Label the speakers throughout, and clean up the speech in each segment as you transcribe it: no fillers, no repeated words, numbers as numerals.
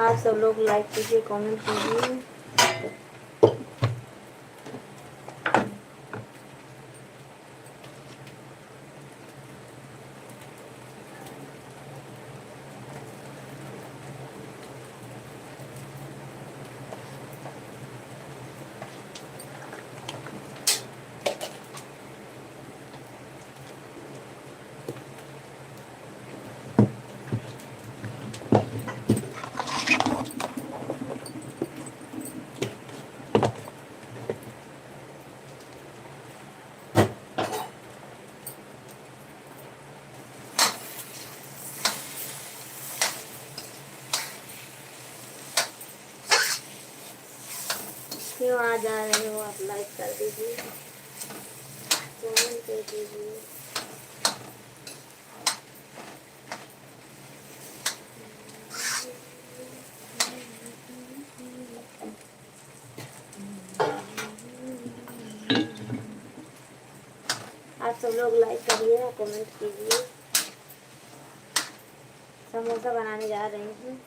Speaker 1: आप सब लोग लाइक कीजिए, कमेंट कीजिए। क्यों आ जा रहे हो आप? लाइक कर दीजिए, कमेंट कर दीजिए। आप सब लोग लाइक करिए, कमेंट कीजिए। समोसा बनाने जा रही हूँ।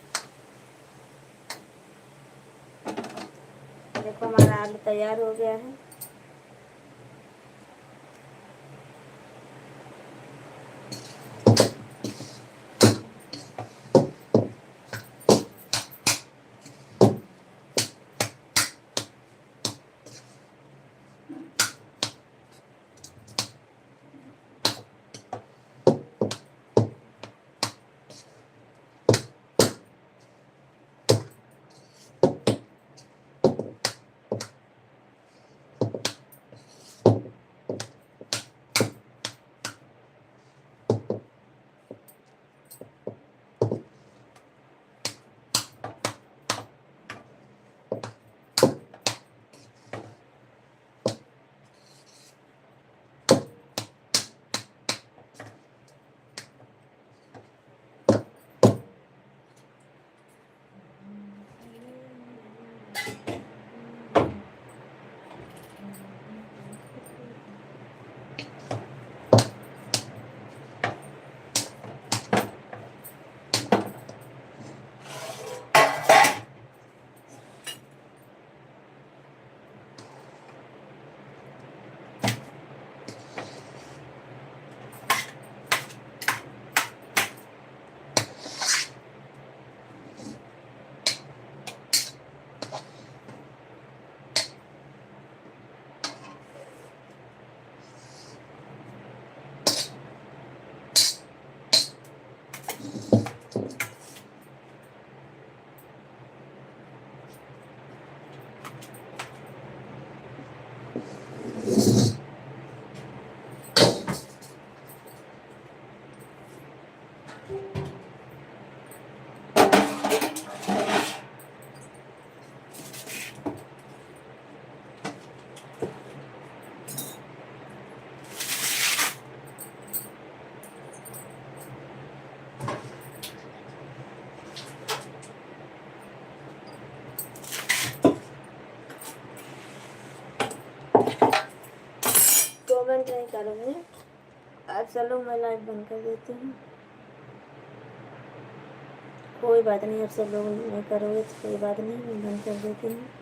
Speaker 1: देखो हमारा आलू तैयार हो गया है। कमेंट नहीं करोगे? आज चलो मैं लाइव बंद कर देती हूँ। कोई बात नहीं, अब सब लोग नहीं करोगे तो कोई बात नहीं, मैं बंद कर देती हूँ।